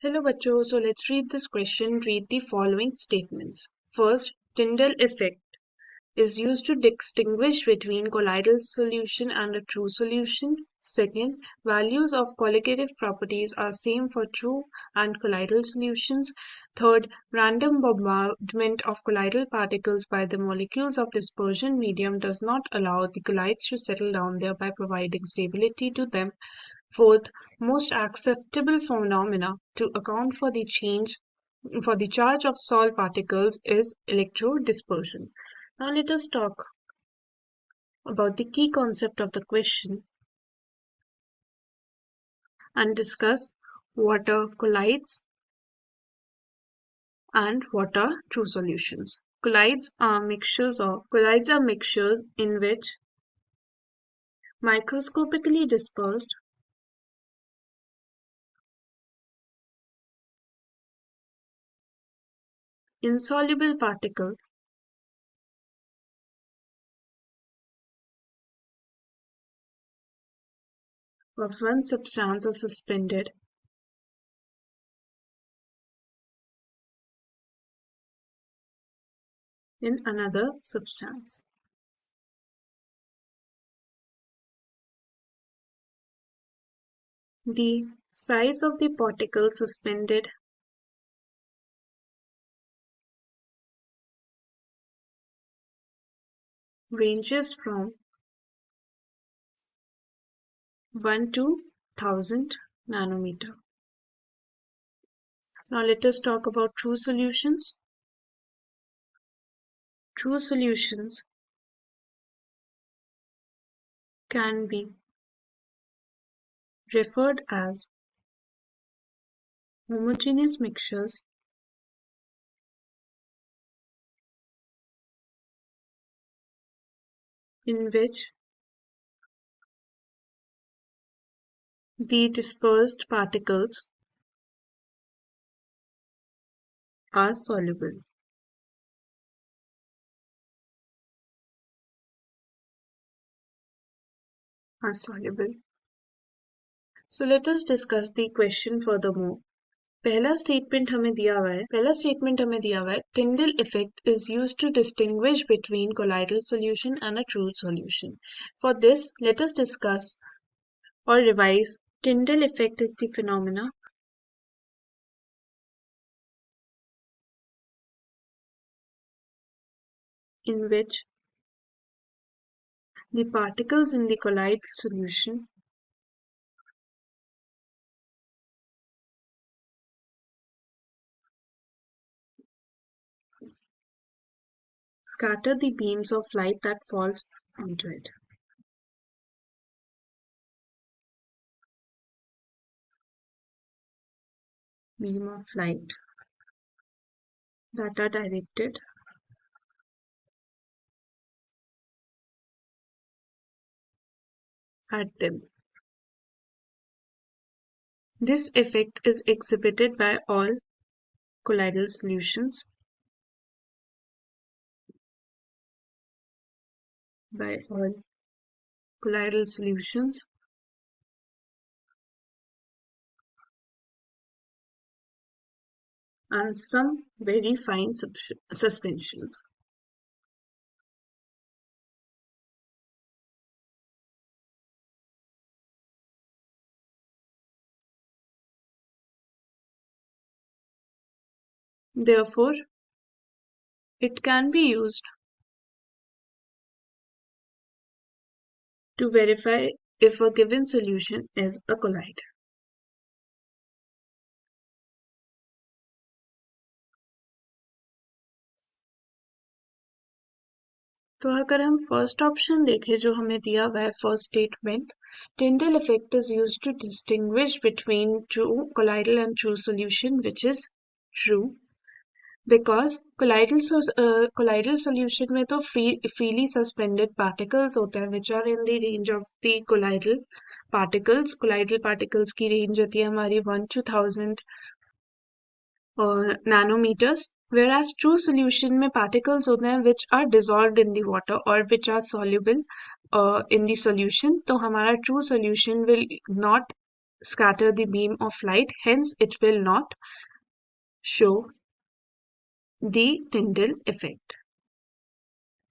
Hello बच्चों, so let's read this question. Read the following statements. First, Tyndall effect is used to distinguish between colloidal solution and a true solution. Second, values of colligative properties are same for true and colloidal solutions. Third, random bombardment of colloidal particles by the molecules of dispersion medium does not allow the colloids to settle down, thereby providing stability to them. Fourth, most acceptable phenomena to account for the charge of Sol particles is electrodispersion. Now let us talk about the key concept of the question and discuss what are colloids and what are true solutions. Colloids are mixtures in which microscopically dispersed insoluble particles of one substance are suspended in another substance. The size of the particle suspended ranges from 1 to 1000 nanometer. Now let us talk about true solutions. True solutions can be referred as homogeneous mixtures in which the dispersed particles are soluble. So let us discuss the question furthermore. पहला statement हमें दिया हुआ है Tyndall effect is used to distinguish between colloidal solution and a true solution. For this, let us discuss or revise. Tyndall effect is the phenomena in which the particles in the colloidal solution scatter the beams of light that falls onto it. Beam of light that are directed at them. This effect is exhibited by all colloidal solutions and some very fine suspensions. Therefore, it can be used to verify if a given solution is a colloid. तो अगर हम first option देखें जो हमें दिया हुआ है first statement Tyndall effect is used to distinguish between true colloidal and true solution, which is true because colloidal solution में तो freely suspended particles होते हैं which are in the range of the colloidal particles की range होती है हमारी 1 to 1000 nanometers, whereas true solution में particles होते हैं which are dissolved in the water or which are soluble in the solution. तो हमारा true solution will not scatter the beam of light, hence it will not show the Tyndall effect.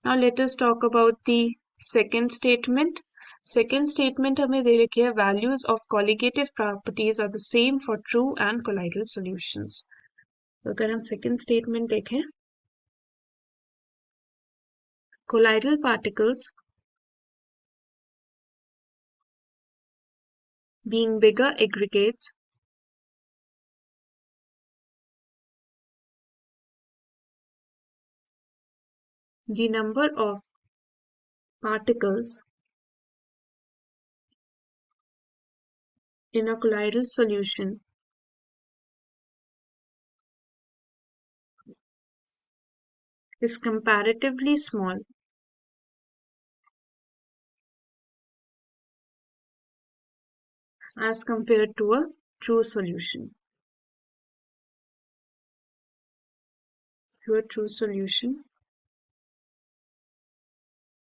Now let us talk about the second statement. Second statement हमें दे रखी है values of colligative properties are the same for true and colloidal solutions. तो अगर हम second statement देखें, colloidal particles being bigger aggregates the number of particles in a colloidal solution is comparatively small as compared to a true solution.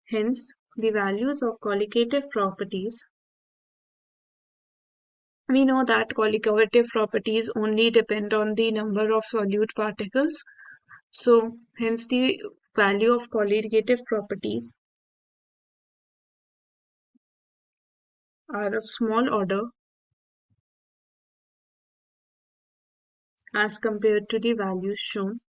Hence, the values of colligative properties, we know that colligative properties only depend on the number of solute particles. So, hence the value of colligative properties are of small order as compared to the values shown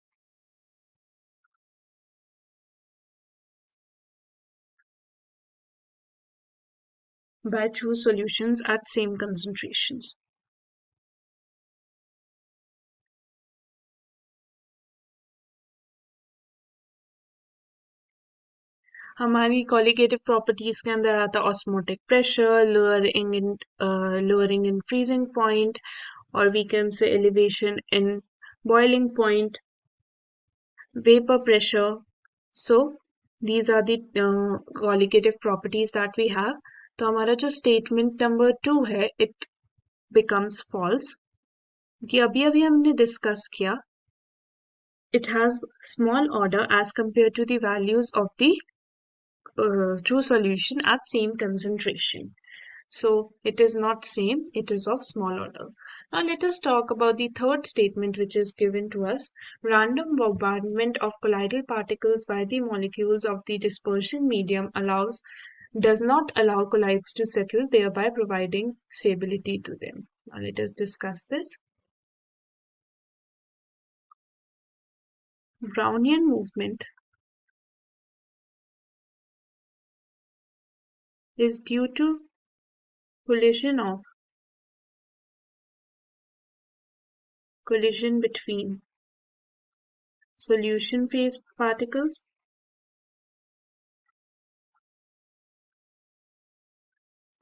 by true solutions at same concentrations. हमारी colligative properties के अंदर आता osmotic pressure, lowering in freezing point, or we can say elevation in boiling point, vapor pressure. So these are the colligative properties that we have. तो हमारा जो statement number 2 है, it becomes false. कि अभी हमने discuss किया, it has small order as compared to the values of the true solution at same concentration. So it is not same, it is of small order. Now let us talk about the third statement which is given to us. Random bombardment of colloidal particles by the molecules of the dispersion medium does not allow colloids to settle, thereby providing stability to them. Now let us discuss this. Brownian movement is due to collision between solution phase particles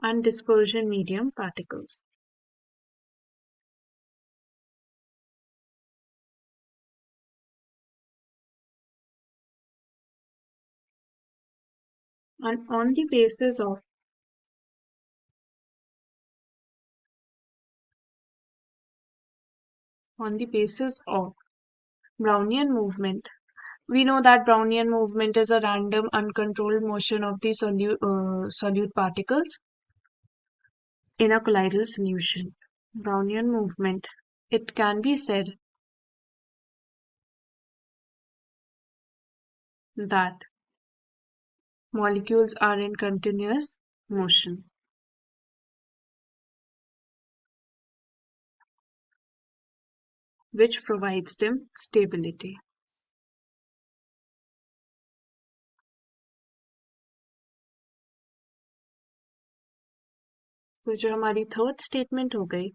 and dispersion medium particles. And on the basis of Brownian movement, we know that Brownian movement is a random uncontrolled motion of the solute particles in a colloidal solution. Brownian movement, it can be said that molecules are in continuous motion, which provides them stability. तो जो हमारी third statement हो गई,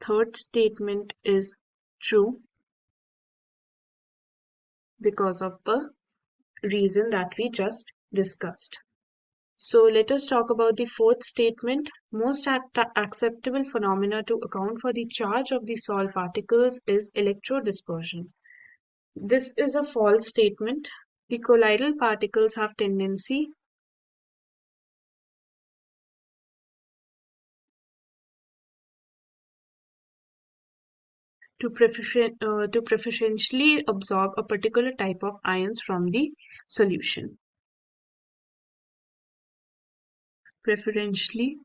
third statement is true because of the reason that we just discussed. So let us talk about the fourth statement. Most acceptable phenomena to account for the charge of the solid particles is electrodispersion. This is a false statement. The colloidal particles have tendency to preferentially absorb a particular type of ions from the solution. Preferentially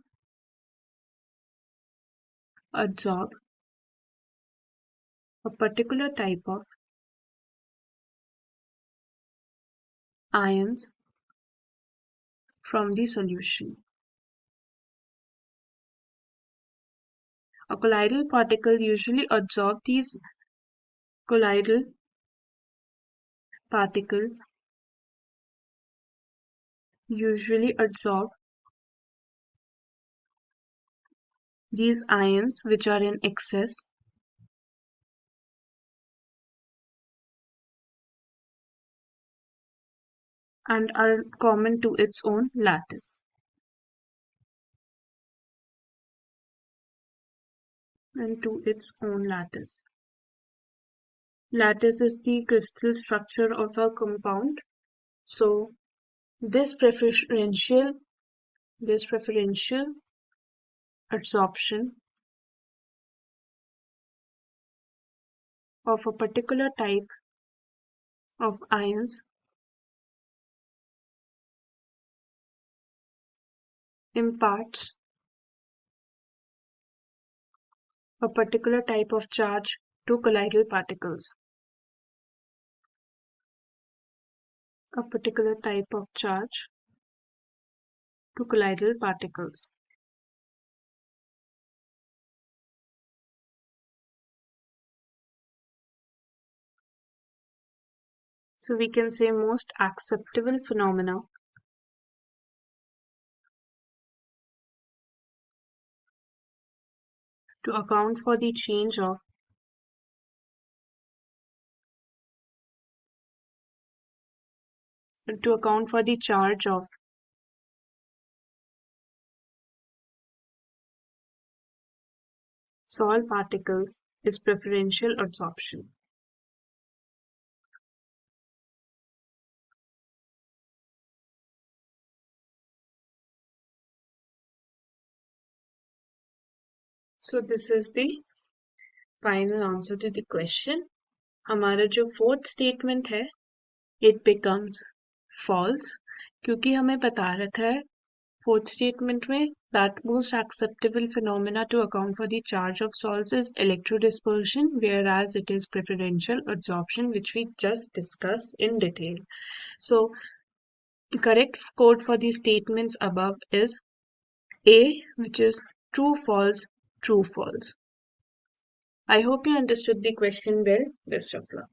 absorb a particular type of ions from the solution. A colloidal particle usually absorbs these colloidal particle usually absorb these ions which are in excess and are common to its own lattice. Lattice is the crystal structure of a compound. So this preferential absorption of a particular type of ions imparts a particular type of charge to colloidal particles. A particular type of charge to colloidal particles. So we can say most acceptable phenomena to account for the charge of Sol particles is preferential absorption. So this is the final answer to the question. हमारा जो fourth statement है, it becomes false क्योंकि हमें बता रखा है fourth statement में that most acceptable phenomena to account for the charge of salts is electrodispersion, whereas it is preferential absorption, which we just discussed in detail. So the correct code for the statements above is A, which is true, false, true, false. I hope you understood the question well. Best of luck.